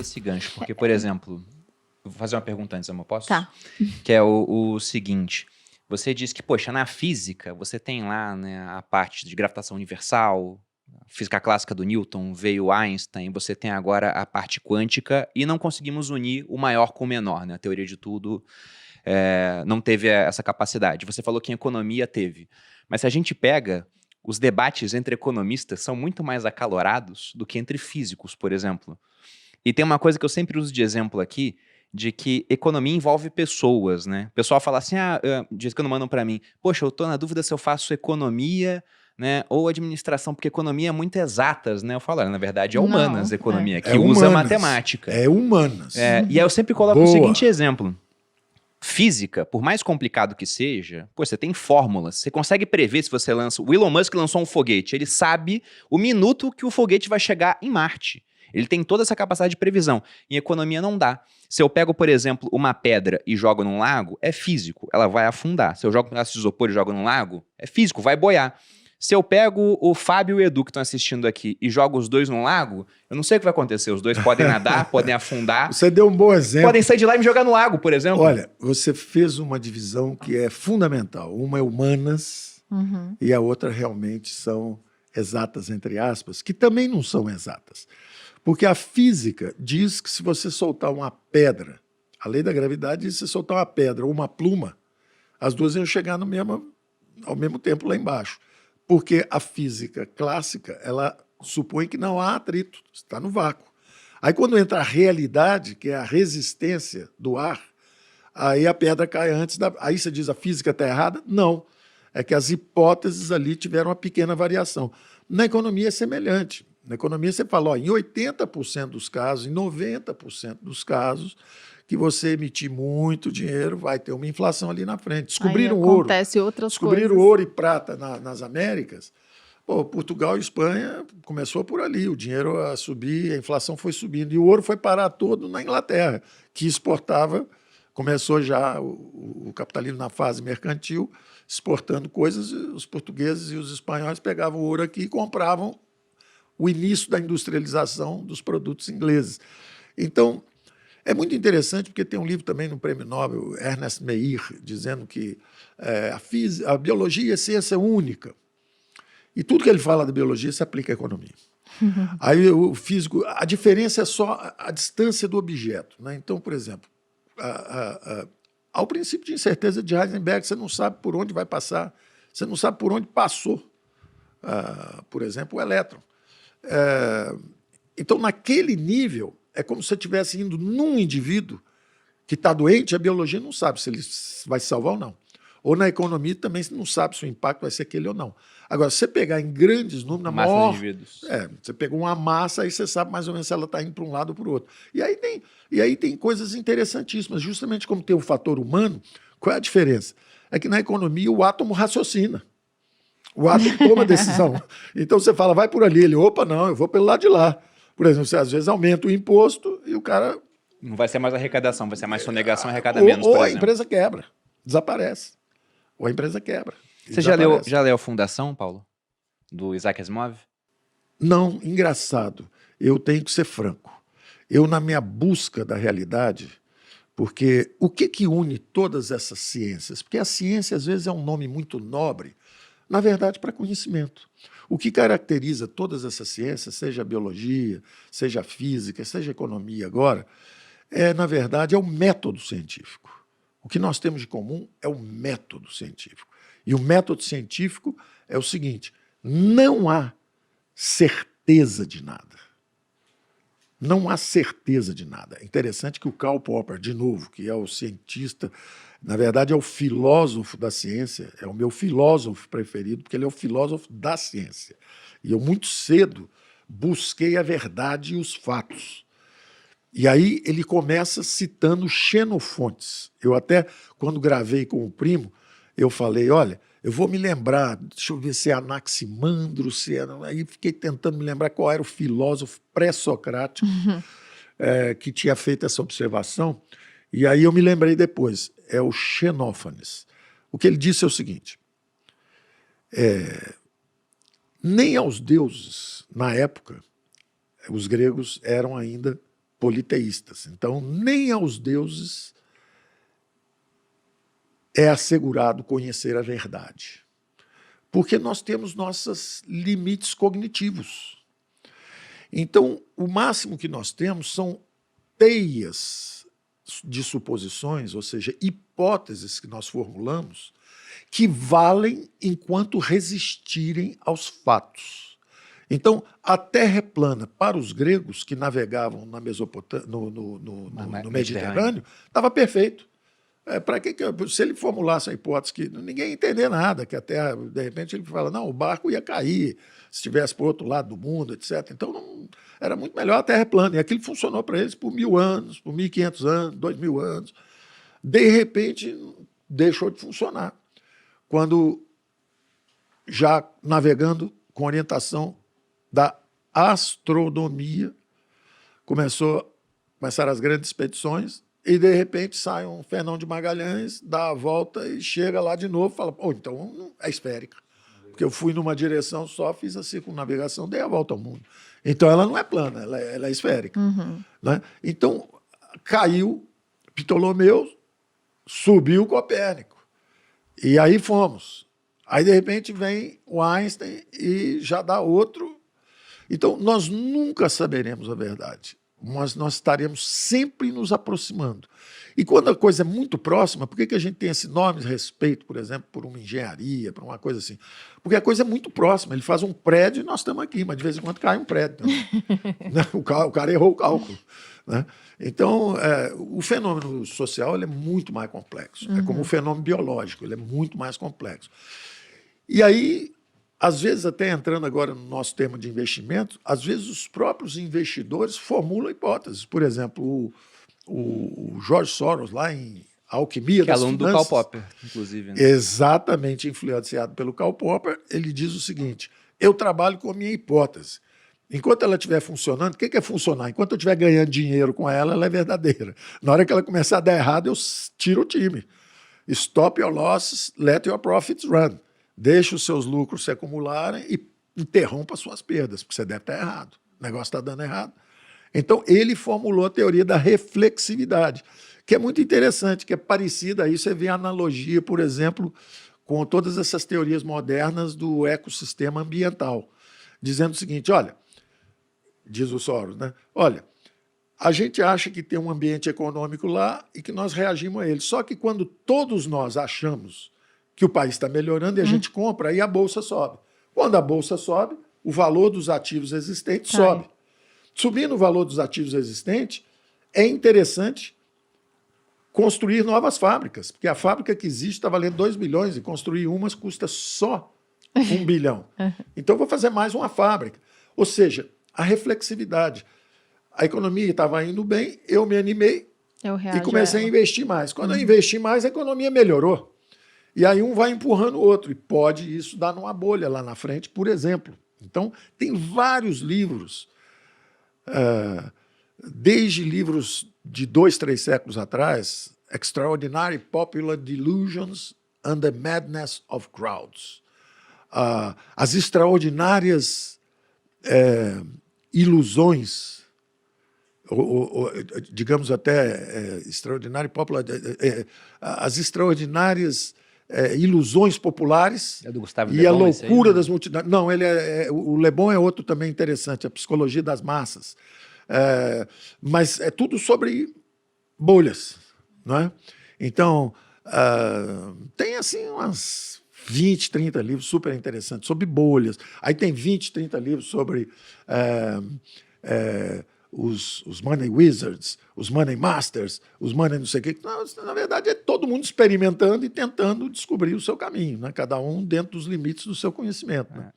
esse gancho, porque, por exemplo, eu vou fazer uma pergunta antes, amor, posso? Tá. Que é o seguinte, você disse que, poxa, na física você tem lá, né, a parte de gravitação universal, física clássica do Newton, veio Einstein, você tem agora a parte quântica e não conseguimos unir o maior com o menor, né? A teoria de tudo não teve essa capacidade. Você falou que em economia teve. Mas se a gente pega, os debates entre economistas são muito mais acalorados do que entre físicos, por exemplo. E tem uma coisa que eu sempre uso de exemplo aqui, de que economia envolve pessoas, né? O pessoal fala assim, diz que não mandam pra mim, poxa, eu tô na dúvida se eu faço economia, né, ou administração, porque economia é muito exatas, né? Eu falo, na verdade é humanas Não, economia, que É usa humanas. matemática. É humanas. E aí eu sempre coloco o Boa. seguinte exemplo. Física, por mais complicado que seja, pô, você tem fórmulas, você consegue prever se você lança... O Elon Musk lançou um foguete, ele sabe o minuto que o foguete vai chegar em Marte. Ele tem toda essa capacidade de previsão. Em economia não dá. Se eu pego, por exemplo, uma pedra e jogo num lago, é físico, ela vai afundar. Se eu jogo um pedaço de isopor e jogo num lago, é físico, vai boiar. Se eu pego o Fábio e o Edu que estão assistindo aqui e jogo os dois num lago, eu não sei o que vai acontecer. Os dois podem nadar, podem afundar. Você deu um bom exemplo. Podem sair de lá e me jogar no lago, por exemplo. Olha, você fez uma divisão que é fundamental. Uma é humanas e a outra realmente são exatas, entre aspas, que também não são exatas. Porque a física diz que se você soltar uma pedra, a lei da gravidade diz que se você soltar uma pedra ou uma pluma, as duas iam chegar ao mesmo tempo lá embaixo. Porque a física clássica, ela supõe que não há atrito, está no vácuo. Aí quando entra a realidade, que é a resistência do ar, aí a pedra cai antes da... Aí você diz a física está errada? Não. É que as hipóteses ali tiveram uma pequena variação. Na economia é semelhante. Na economia você fala, ó, em 80% dos casos, em 90% dos casos, que você emitir muito dinheiro, vai ter uma inflação ali na frente. Descobriram ouro. Acontece outras Descobriram coisas. ouro e prata nas Américas. Pô, Portugal e Espanha começou por ali, o dinheiro a subir, a inflação foi subindo, e o ouro foi parar todo na Inglaterra, que exportava, começou já o capitalismo na fase mercantil, exportando coisas, os portugueses e os espanhóis pegavam o ouro aqui e compravam o início da industrialização dos produtos ingleses. Então, é muito interessante, porque tem um livro também no Prêmio Nobel, Ernest Mayr, dizendo que a biologia é ciência única. E tudo que ele fala da biologia se aplica à economia. Aí o físico, a diferença é só a distância do objeto, né? Então, por exemplo, ao princípio de incerteza de Heisenberg, você não sabe por onde vai passar, você não sabe por onde passou, por exemplo, o elétron. Então, naquele nível, é como se você estivesse indo num indivíduo que está doente, a biologia não sabe se ele vai se salvar ou não. Ou na economia também você não sabe se o impacto vai ser aquele ou não. Agora, se você pegar em grandes números, na Massa maior... de indivíduos. Você pegou uma massa, aí você sabe mais ou menos se ela está indo para um lado ou para o outro. E aí tem coisas interessantíssimas. Justamente como tem o fator humano, qual é a diferença? É que na economia o átomo raciocina. O átomo toma decisão. Então você fala, vai por ali. Ele, opa, não, eu vou pelo lado de lá. Por exemplo, você às vezes aumenta o imposto e o cara... Não vai ser mais arrecadação, vai ser mais sonegação e arrecada menos, ou por a exemplo. empresa quebra, desaparece. Ou a empresa quebra. Você já leu Fundação, Paulo? Do Isaac Asimov? Não, engraçado. Eu tenho que ser franco. Eu, na minha busca da realidade, porque o que une todas essas ciências? Porque a ciência, às vezes, é um nome muito nobre, na verdade, para conhecimento. O que caracteriza todas essas ciências, seja a biologia, seja a física, seja a economia agora, na verdade, é o método científico. O que nós temos de comum é o método científico. E o método científico é o seguinte, não há certeza de nada. Não há certeza de nada. É interessante que o Karl Popper, de novo, que é o cientista, na verdade é o filósofo da ciência, é o meu filósofo preferido, porque ele é o filósofo da ciência. E eu muito cedo busquei a verdade e os fatos. E aí ele começa citando Xenofontes. Eu até, quando gravei com o primo, eu falei, olha, eu vou me lembrar, deixa eu ver se é Anaximandro, se é... Aí fiquei tentando me lembrar qual era o filósofo pré-socrático que tinha feito essa observação. E aí eu me lembrei depois, é o Xenófanes. O que ele disse é o seguinte, nem aos deuses, na época, os gregos eram ainda politeístas. Então, nem aos deuses é assegurado conhecer a verdade, porque nós temos nossos limites cognitivos. Então, o máximo que nós temos são teias de suposições, ou seja, hipóteses que nós formulamos, que valem enquanto resistirem aos fatos. Então, a Terra é plana para os gregos que navegavam na Mesopotâmia, no Mediterrâneo, estava perfeito. Se ele formulasse a hipótese que ninguém ia entender nada, que a Terra, de repente, ele fala, não, o barco ia cair se estivesse para o outro lado do mundo, etc. Então, era muito melhor a Terra é plana. E aquilo funcionou para eles por 1000 anos, por 1500 anos, 2000 anos. De repente, deixou de funcionar. Quando, já navegando com orientação da astronomia, começaram as grandes expedições, e, de repente, sai um Fernão de Magalhães, dá a volta e chega lá de novo e fala, então é esférica. Porque eu fui numa direção só, fiz a circunnavegação, dei a volta ao mundo. Então, ela não é plana, ela é esférica. Né? Então, caiu Ptolomeu, subiu Copérnico. E aí fomos. Aí, de repente, vem o Einstein e já dá outro. Então, nós nunca saberemos a verdade. Mas nós estaremos sempre nos aproximando. E quando a coisa é muito próxima, por que a gente tem esse enorme respeito, por exemplo, por uma engenharia, por uma coisa assim? Porque a coisa é muito próxima. Ele faz um prédio e nós estamos aqui, mas de vez em quando cai um prédio. O cara errou o cálculo. Né? Então, o fenômeno social ele é muito mais complexo. É como o fenômeno biológico, ele é muito mais complexo. E aí, às vezes, até entrando agora no nosso tema de investimento, às vezes os próprios investidores formulam hipóteses. Por exemplo, o George Soros, lá em Alquimia das Finanças... Que é aluno do Karl Popper, inclusive. Né? Exatamente influenciado pelo Karl Popper, ele diz o seguinte, eu trabalho com a minha hipótese. Enquanto ela estiver funcionando, o que é funcionar? Enquanto eu estiver ganhando dinheiro com ela, ela é verdadeira. Na hora que ela começar a dar errado, eu tiro o time. Stop your losses, let your profits run. Deixe os seus lucros se acumularem e interrompa as suas perdas, porque você deve estar errado. O negócio está dando errado. Então, ele formulou a teoria da reflexividade, que é muito interessante, que é parecida a isso. Você vê a analogia, por exemplo, com todas essas teorias modernas do ecossistema ambiental, dizendo o seguinte, olha, diz o Soros, né? Olha, a gente acha que tem um ambiente econômico lá e que nós reagimos a ele. Só que quando todos nós achamos que o país está melhorando e a gente compra, aí a bolsa sobe. Quando a bolsa sobe, o valor dos ativos existentes sobe. Subindo o valor dos ativos existentes, é interessante construir novas fábricas, porque a fábrica que existe está valendo 2 bilhões e construir umas custa só 1 bilhão. Então, eu vou fazer mais uma fábrica. Ou seja, a reflexividade. A economia estava indo bem, eu me animei e comecei a investir mais. Quando eu investi mais, a economia melhorou. E aí um vai empurrando o outro. E pode isso dar numa bolha lá na frente, por exemplo. Então, tem vários livros, desde livros de 2, 3 séculos atrás, Extraordinary Popular Delusions and the Madness of Crowds. As extraordinárias ilusões, ou, digamos até extraordinário popular, as extraordinárias ilusões populares e a loucura das multidões. Não, o Le Bon é outro também interessante, a psicologia das massas. Mas é tudo sobre bolhas, não é? Então, tem assim umas 20, 30 livros super interessantes sobre bolhas. Aí tem 20, 30 livros sobre os Money Wizards, os Money Masters, os Money não sei o quê. Na verdade, é todo mundo experimentando e tentando descobrir o seu caminho, né? Cada um dentro dos limites do seu conhecimento. Né?